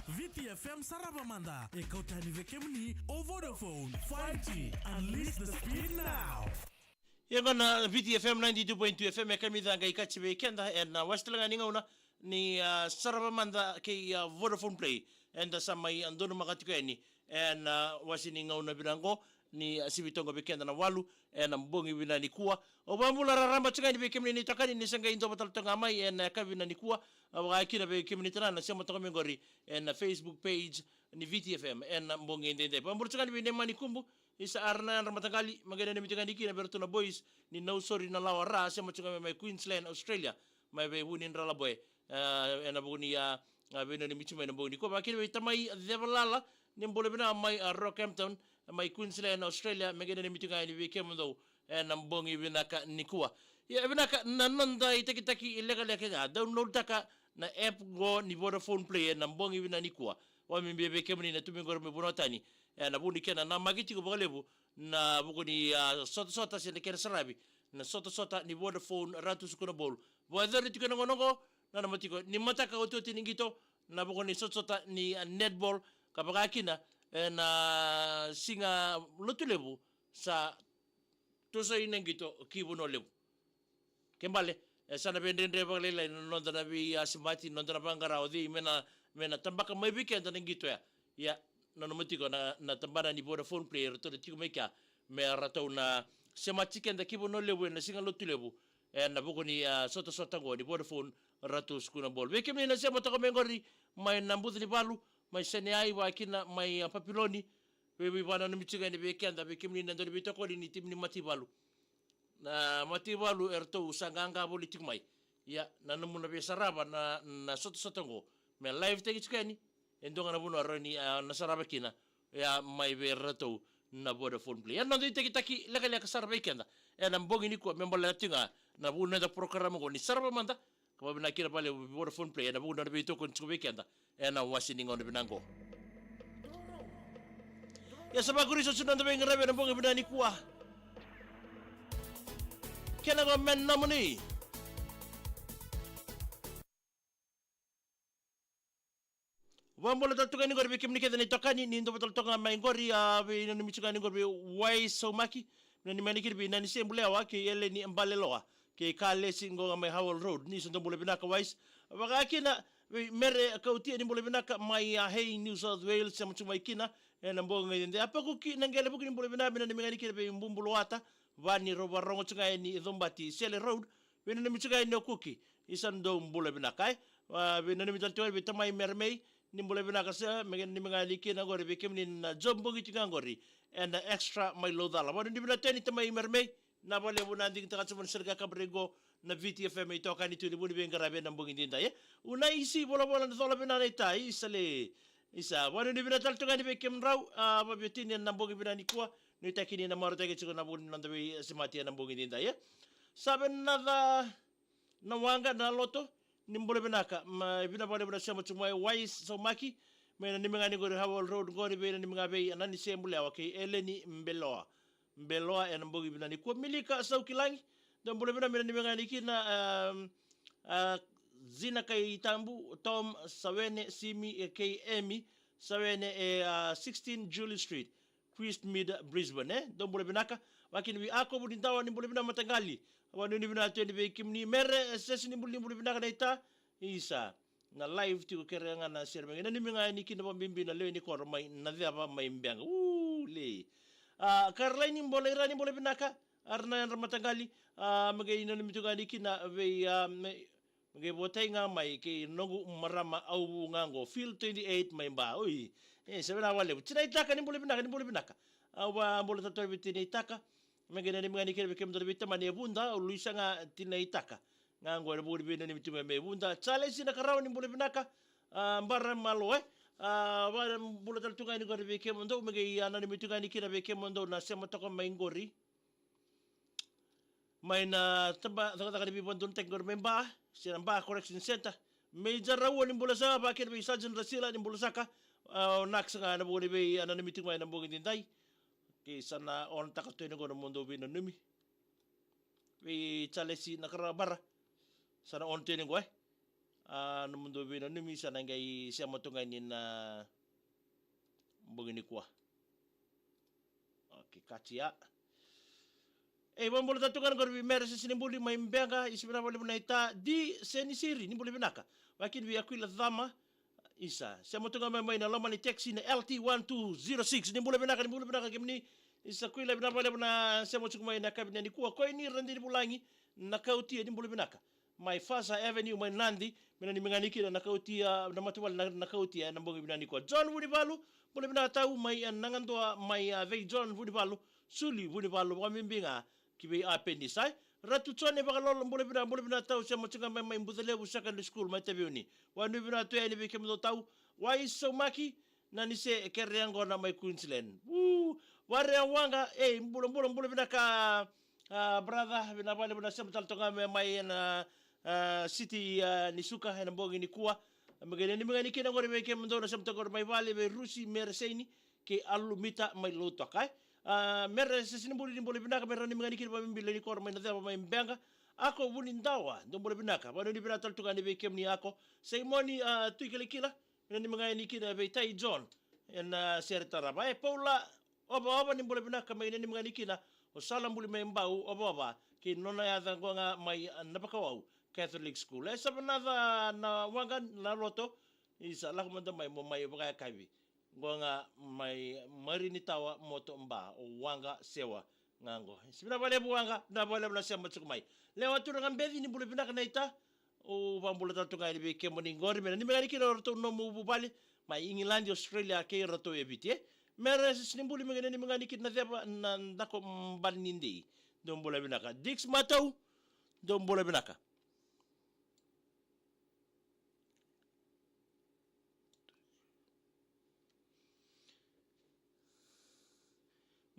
VTFM Sarava Mada. Ikaw tani vekemni o Vodafone 5G. Unleash the speed now. Yagana VTFM 92.2 FM kami danga ikachi bekenda and westlangan ningauna ni Sarava Mada kay Vodafone Play and sa may andono makatikani and wasiningauna binango ni sibitongo bekenda na walu and ambongi binani kuwa obambula raramba tsangani bekemni ni takani ni sanga indo batal tangamai and kabina ni kuwa wakina bekemni tana sema tokomengori and Facebook page ni VTFM and mbongi ndende bambula tsangani binemani kumbu isa arna ramatangali magana ni mitangani kina bertuna boys ni no sorry na lawa ra sema tsangami mai Queensland Australia mai be wunin rala boy and abuni ya beno ni michuma na mbongi ko bakina tamai devalala ni mbole bina mai Rockhampton mai Queensland Australia megene ni mitungani wikemdo na mbongi binaka nikua ya binaka nananda itakitaki illegal yake download taka na app go ni Vodafone Play na mbongi bina nikua wa mimbe bekemni na tumingor me bunotani na bundi kena na magiti ko bagalebu na buguni sota sene kena sarabi na sota ni Vodafone ratu sukuna bol boadari tikana ngonongo na matiko ni mataka ototi ningito na buguni sota ni netball kabaga kina na singa lotulebu sa tosa inengito kibuno lebu kembale sana bendende baglela nondana bi asimati nondana bangara odi mena tambaka mai weekend nengito ya nonomotiko na tambana ni Vodafone player to tiko meka me rato na sema chicken da kibuno lebu na singa lotulebu na buko ni sota ngo ni Vodafone rato skuna bol wekemi na sema to mengori mai nambuzi ni balu mai seneai wakina mai papiloni wewe bana no michiga ni bekenda bekimni ndori bitoko ni timni matibalu na matibalu erto usanganga politik mai ya nanumuna be Sarava na soto ngo me live take chikani endonga na buno roni na Sarava kina ya mai be erto na Vodafone Play no ndi taki lekale ka Sarava kenda na mbongi ni ko membola tinga na buno da programa ngo ni Sarava Mada kwa bina kira pale Vodafone Play na buno na bitoko chikubekenda na wasininga on binango ya sabaguri so sunanda bengrabe na bonga binani kuwa kena go men namuni wambola tatuka ni gorbe kimni kedani tokani ni ndo batal toka maingori be ni michukani gorbe wai so maki ni manikir be nani sembule wake yele ni mbale loa ke kalesi ngonga mai Howell Road ni sondo mole binaka wais waka kina mere kautia ni mole binaka mai hey New South Wales sama cuma kina na mbonga ngende apa ku ki nangele buku ni mole binaka bina ni mengani kina be mbumbulo ata vani roba rongo tsunga ni Dhombati Sele Road bina ni mtsunga ni okuki isando mole binaka bina ni mitaltoa bita mai mermei ni mole binaka sa mengani ni mengani kina ngori be kemni na jombo tsunga ngori and extra mai lodala wani ni bina teni tamai mermei na bole bunandi kita katsumun serga kabrego na VTFM ito kani tu libuni bengarabe na mbongi dinda ye una isi bola na thola bina ita isale isa wani ni bina talto kani bekem raw babetini na mbongi bina ni kwa ni takini na marota ke na buni na ndabe simati na mbongi dinda ye saben na wanga na loto ni mbole binaka bina bole bina sema tumai wise so maki mena ni mengani gori Howell Road gori bina ni mengabe anani sembule awake eleni mbeloa en mbogi bina ni kwa milika sau kilangi dan boleh bina ni mengani kina zina kai tambu Tom Sawene Simi kay Emi Sawene 16 Julie Street Christ Mid Brisbane dan boleh binaka wakin wi ako budin tawa ni boleh bina matangali wanu ni bina tu ni kimni mere sesi ni boleh binaka na ita isa na live tu kerenga na serbenga ni mengani kina pambimbi na leo ni ko mai na apa mai mbanga le karla ini boleh rani boleh binaka arna yang ramatangali magai ina mitugani kina ve magai botenga mai ke nogu marama au ngango field 28 mai ba oi sebena wale tina itaka ni boleh binaka awa boleh tato bitina itaka magai nani mangani kira bekem do bitta mani bunda luisa nga tina itaka ngango na boleh bina ni mituma me bunda chale sina karaw ni boleh binaka mbara malo wala bula taltunga ni gori beke mondo mege ana ni mituga ni kira beke mondo na sema toko maingori mai na tamba taka ni bondon tek gor memba sira mba correction center major rawo ni bula sa ba kira be sergeant rasila ni bula saka nax nga na boli be ana ni mituga na bogi dindai ke sana on taka to ni gor mondo bino numi be chalesi na karabara sana on teni goy no mundo bino ni misa na ngai siya motunga ni na mbogini kwa okay katia bambolo tatungan gor bi mere sini buli mai mbenga isibina bole bunaita di senisiri ni buli binaka wakin bi akila dhama isa siya motunga mai na loma ni taxi na LT1206 ni buli binaka kimni isa kuila bina bole buna siya motunga mai na kabina ni kwa ko ni randi bulangi na kautia ni buli binaka mai Fasa Avenue mai Nandi mina ni menganiki na nakautia na matuwal na nakautia na mbongi binani kwa John Vudivalu boleh bina tahu mai nangandoa mai vei John Vudivalu suli Vudivalu wa mimbinga kibe appendicai ratu tsone bakalolo boleh bina tahu sia machinga mai mbudele secondary school mai tabiuni wa ni bina tu ni bikem do tahu wa iso maki na ni se keryango na mai Queensland ware wanga boleh bina ka brother bina bina sia taltonga mai na city ni suka na mbongi ni kuwa magani ni mangani kina ngore beke mndo na samta ngore mai vale be rusi mereseni ke alumita mai loto kai mere sesini buli ni bole binaka mere ni mangani kina bambile ni kor mai na daba mai mbenga ako buni ndawa ndo bole binaka bano ni binata tuka ni beke mni ako seimoni tuikele kila ni mangani kina be tai John en Sarava Paula oba ni bole binaka mai ni mangani kina o salam buli mai mbau oba ke nona ya dhangonga mai napakawau Catholic school. Sabanada na wanga na loto isa la kumanda mai mo mai baka kabi. Gonga mai marini tawa moto mba o wanga sewa ngango. Sibina bale buanga na bale na sema tsukumai. Lewa tu ngambedi ni bule binaka na ita o bambula tatu ngai be kemo ni ngori mena ni mengani kilo roto no mu bali mai England Australia ke roto ebite. Mere sinimbuli mengani ni mengani kit na deba na ndako mbali nindi. Dom bule binaka. Dix matau dom bule binaka.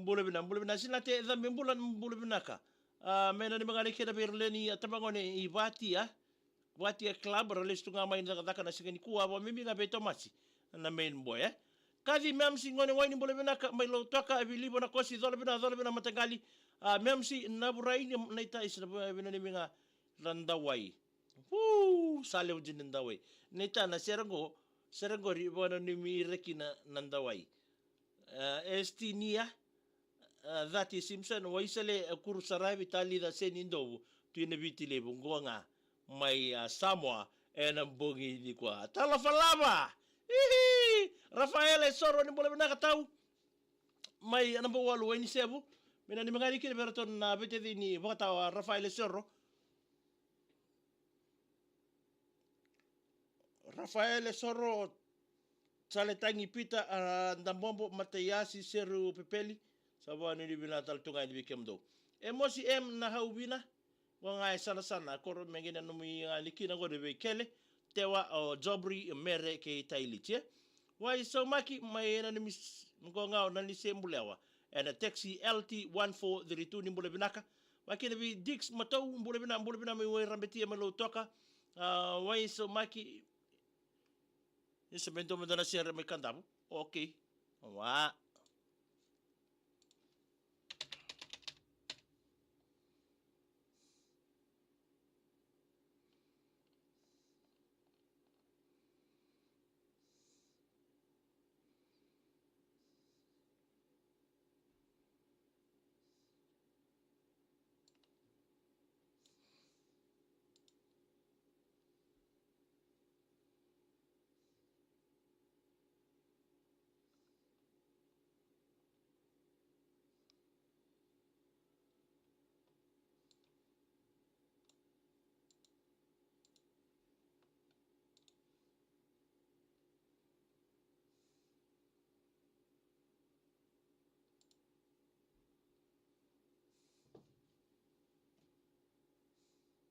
Mbule bina sina te dhambi mbule binaka mena ni mangani kira berleni atabangone ivatia club release tunga mai ndaka na sigani kuwa wa mimi ngabe tomasi na main boy kazi memsi ngone wani mbule binaka mai lo toka abilibo na kosi dole bina matangali memsi na burai na ita isra bina ni minga randawai sale ujin ndawai nita na serango ribona ni mi rekina nandawai estinia Dhati Simpson waisale kuru Sarava Itali da senindo tuina viti le bungonga mai Samoa ena bongi ni kwa talafalava ihi Rafaele Soro ni bole benaka tau mai ana bo walu ni sebu mena ni mangani kile beraton na bete ni bota Rafaele Soro Rafaele Soro sale tangi pita ndambombo matayasi seru pepeli sabani ni bina tal tunga ni bikemdo emosi na haubina wanga sana sana koro mengena no mi likina go de bekele tewa o jobri mere ke tailitie wai so maki mai na ni ngonga na ni sembulewa and taxi LT 1432 ni mbule binaka wakina bi dix matou mbule bina mi we rambetia malo toka wai so maki ese bento me dona sierra me cantabu okay wa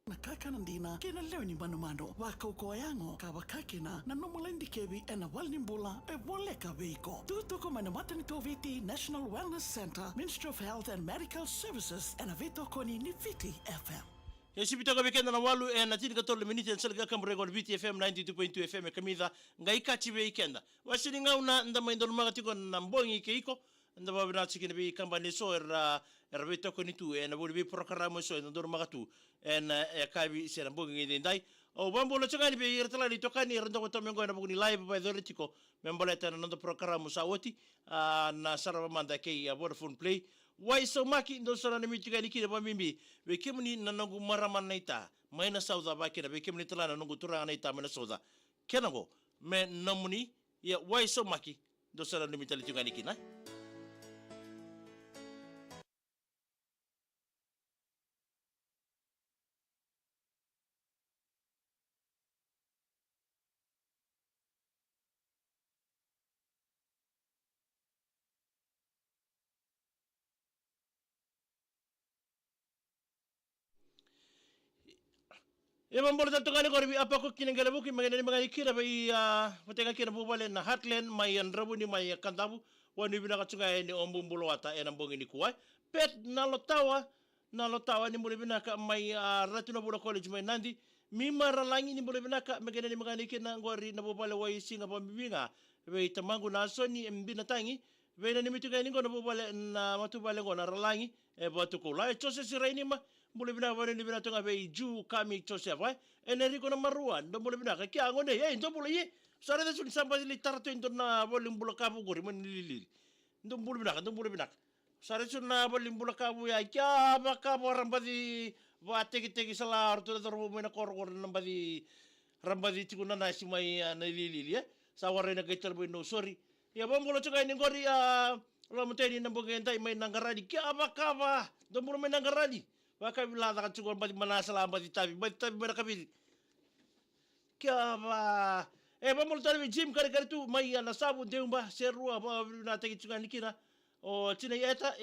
Nakaka nandina kena leo ni manumano waka ukoyango kawakakina na nomalendi kebi ena walnimbula e wole kabeiko tutuko manamatan toviti National Wellness Center Ministry of Health and Medical Services ena vito koni ni Viti FM. Yesi bitaka bekenda na walu na tini katole miniti nsalga kamrego Viti FM 92.2 FM kamidha ngaika chibe ikenda wasini ngauna ndama indonu magatiko na mbongi keiko ndaba bina tsikine bi kambani so vito koni tu na buli bi programo so ndonu magatu ya kabi sera mbongi ndai o bambo lo changani be yertala ni tokani rendo to mengo na bugni live by the ritiko memboleta na ndo programo sawoti na Sarava Manda ke ya Vodafone Play wai so maki ndo sana ni mitiga nikire ba mimbi be kemni na nangu maraman naita maina sauda ba kira be kemni tala na nangu turanga naita maina sauda kenago me namuni ya wai so maki ndo sana ni mitali tiga nikina Emang boleh tentu kali korbi apa ko kinengale buki magana magani kira bai matega kira bubale na Heartland mai andrabu ni mai kantabu wani bina kacunga ni ombumbulo ata ena bongi ni kuai pet na lotawa ni boleh bina ka mai Ratuna Bula College mai nandi mima ralangi ni boleh bina ka magana ni magani kira ngori na bubale wai singa pambinga bai tamangu na soni mbina tangi bai na nimituga ni ngona bubale na matubale ngona ralangi batu kula chose siraini ma boleh bina bani ni bina tunga bei ju kami chose vai enerico na maruan do boleh bina ka kia ngone ndo boleh ye sare da suni samba li tarto ndo na boleh bula kabu gori man lili ndo boleh bina sare suna boleh bula kabu ya kia ba kabu rambadi va tegi sala orto da ro mena kor nambadi rambadi tikuna na simai na lili ye saware na gaitar bo no sorry ya bambolo chuka ni gori lo muteni nambo gentai mai nangarani kia ba kaba do boleh mai nangarani waka bila tak cukup bagi manasala bagi tabi berkabili kia ba bamul tadi gym kari tu mai ana sabu deumba seru apa na tegi cunga nikira o cina yeta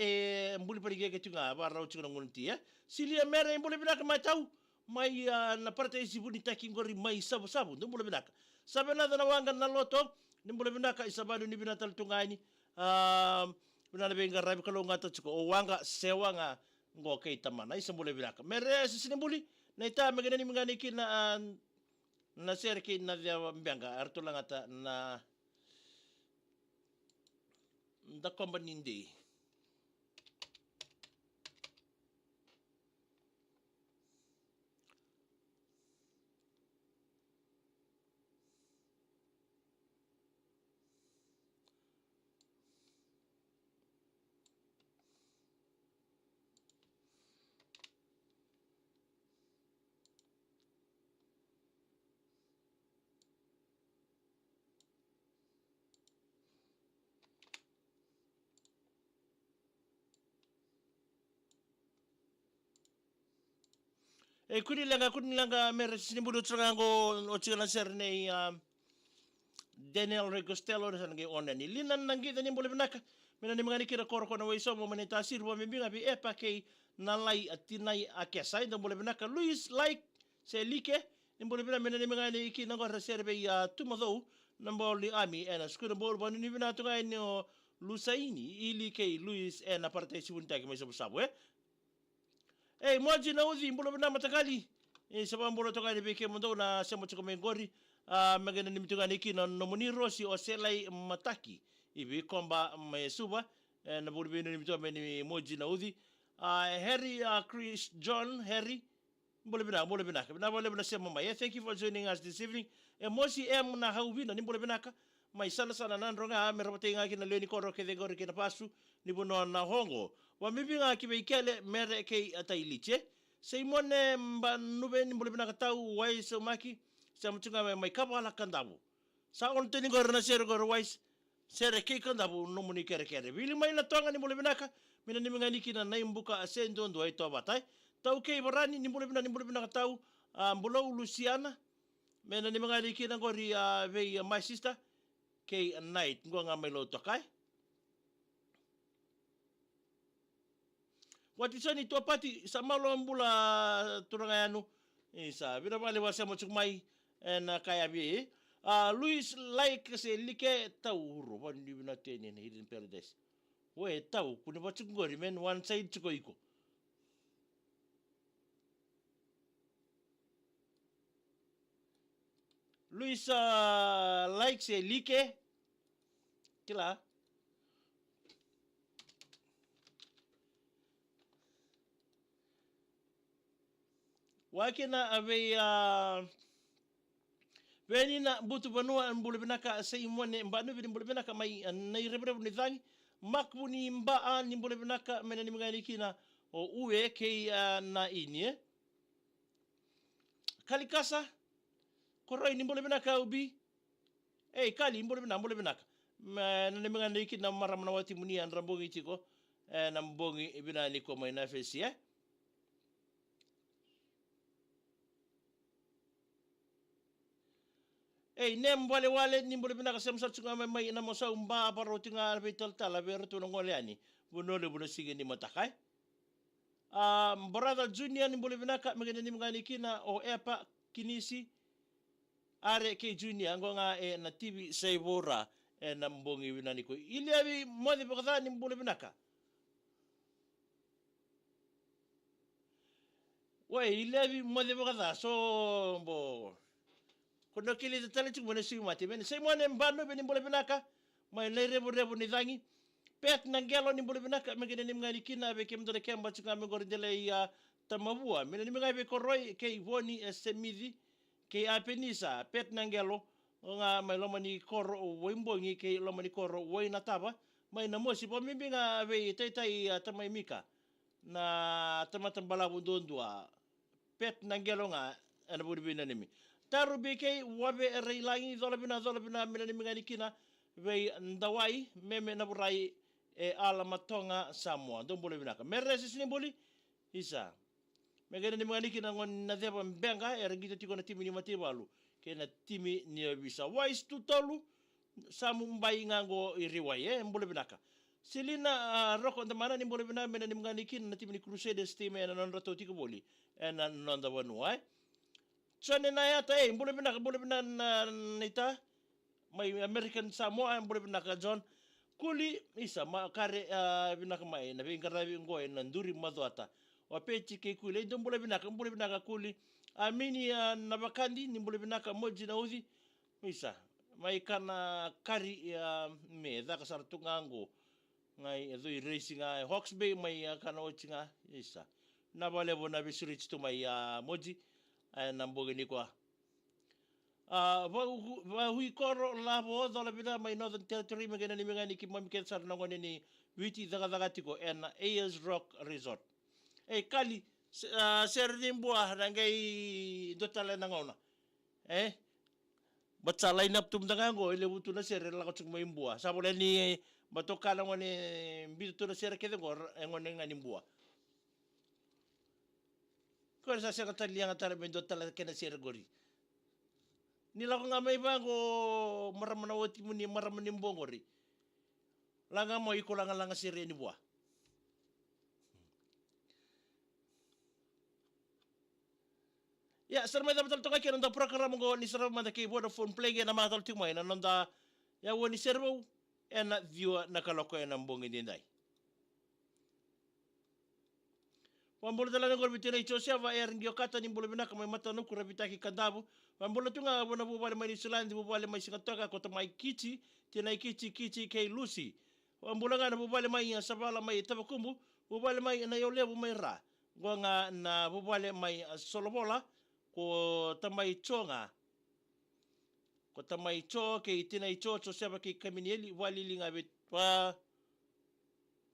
mbuli pergi ke cunga ba rau cunga ngunti ya silia mere mbuli binak mai tahu mai na parte isi buni taking gori mai sabu tu mbuli binak sabe na dana wanga na loto ni mbuli binak isabadu ni binatal tungani bina benga rabi kalau ngata cukup o wanga sewanga ngo kay tamana isa boleh bilaka mere sisini buli na ita magana ni mangani kina na serki na dia mbanga arto lang ata na da kombanindi E kunilanga mere sinimbulu tsangango o tsina serne Daniel Regostello sange onani linan nangi tani mbole benaka mena ni mangani kira koro kona waiso mo mane tasir wa mbinga bi epa kei nalai atinai akesai da mbole benaka Luis like se like ni mbole benaka mena ni mangani ki nango reserve ya tumadou namboli ami ena skuna bol bani ni bina tunga ni o Lusaini ili kei Luis ena parte sibuntaki mai sabu sabu moji na uzi mbole benaka matakali sababu mbole toka ni beke mundo na semo choko mengori magana ni mitugani iki na nomuniro si oselai mataki ibi komba mesuba na bulbino ni mitugani ni moji na udhi Harry Chris John Harry mbole binaka na bole bina sema mai thank you for joining us this evening mosi na haubina ni mbole binaka mai sana nandronga merapate ngaki na leni koro ke degori ke na pasu ni bono na hongo wa mibinga kibeikele mere ke atailiche Simone mbanube ni mbole binaka tau wais maki sa mutunga mai kabala kandabu sa on teni gor na ser gor wais sere ke kandabu no muni kere bili mai na tonga ni mbole binaka mina ni mangani kina na imbuka asendo ndo ai to batai tau ke barani ni mbole binaka tau mbulo Luciana mina ni mangani kina gori ve my sister ke night ngonga mai lo tokai watisani to pati sa malo mbula turangayanu isa bira vale wasa mo chukmai na kaya bi Luis like se like tau ro bandi bina tene ne hidden paradise we tau kuni ba chungori men one side chuko iko Luis like se like kila wakina ave venina butu banua mbule binaka sei mone mbanu bi mbule binaka mai nei rebre ni dhangi makbuni mbaa ni mbule binaka mena ni mgani kina o uwe ke na inie kalikasa koroi ni mbule binaka ubi kali mbule binaka mena ni mgani kina maramna wati muni andrambongi tiko na mbongi bina ni ko mai na fesi nem wale ni mbole binaka semsa tsunga mai na mosa umba paro tinga betal tala ber tu ngoliani bunole buno sige ni matakai brother junior ni mbole binaka megene ni mngani kina o epa kinisi are ke junior ngonga na tv saibora na mbongi binani ko ili abi modi bakada ni mbole binaka ili abi modi bakada so bo kono kili te tali tumo nesi mati ben sei mo ne mbano ben mbole binaka mai le rebu ni dhangi pet na ngelo ni mbole binaka megene ni mngani kina be kem dole kemba tsuka me gordele ya tamabua mena ni mngai be koroi ke voni semidi ke apenisa pet na ngelo nga mai lomani koro woimbongi ke lomani koro woina taba mai na mosi po mimbinga be taitai tamai mika na tamatambala bundondua pet na ngelo nga ana budibina nimi taru beke wabe reilangi zolabina mena ni mngani kina ve ndawai meme na burai ala matonga Samoa ndo mbole binaka meresi sini boli isa megene ni mngani kina ngon na deba mbenga ergito tiko na timi ni matibalu ke na timi ni bisa wise tutolu samu mbai ngango iriwai mbole binaka silina roko ndamana ni mbole binaka mena ni mngani kina na timi ni Crusaders team na nonrato tiko boli na nonda wanua Chane na yata mbole binaka nita mai American Samoa mbole binaka John kuli isa makare binaka mai na bingara bingoe na nduri madwata wapechi ke kuli ndo mbole binaka kuli amini na bakandi ni mbole binaka moji na uzi isa mai kana kari me daka sartunga ngo ngai ezo racing Hawks Bay mai kana ochinga isa na bale bona bisurich to mai moji na mbogeni kwa va hui koro la bo dola bina mai Northern Territory megena ni mengani ki mami kensar na ngone ni witi daga tiko en Ayers Rock Resort kali serdimboa rangai dotala na ngona batsa line up tum danga ngo ile butu na ser la ko tsumai mbua sabole ni batokala ngone bitu na ser ke ngor ngone ngani mbua ko sa sa kataliang atara mendo tala kena sergori nila ko nga may bago maramanawati mo ni maramanimbongori langa mo iko langa sireni buah ya sarma da betul tokai kena da program go ni sarma manda ke Vodafone play ge na matal tumai na nonda ya woni servo ena view na kaloko ena mbongi dindai Wambolo tala ngor bitina ichosia va ngio kata ni mbolo binaka mai mata no kura bitaki kandabu. Wambolo tunga bona bubale mai Islandi bubale mai singatoka kota mai kichi tina kichi kei Lucy. Wambolo ngana bubale mai sabala mai tabakumbu bubale mai na yolebu mai ra. Gonga na bubale mai solobola ko tamai chonga. Ko tamai cho kei tina icho chosia va kei kaminieli walilinga bet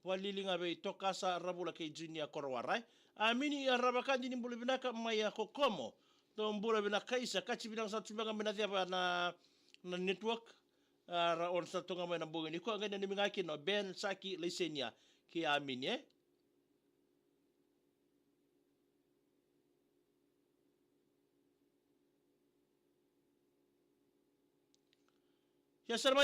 walilinga be tokasa rabula ke junior korwarai amini rabakandi ni mbulu binaka maya kokomo to mbulu binaka isa kachi binang sa tsubaga minathia na network ra on sa tonga mai na mbulu ni ko ngene ni mingaki no ben saki lesenia ki amini ya sarma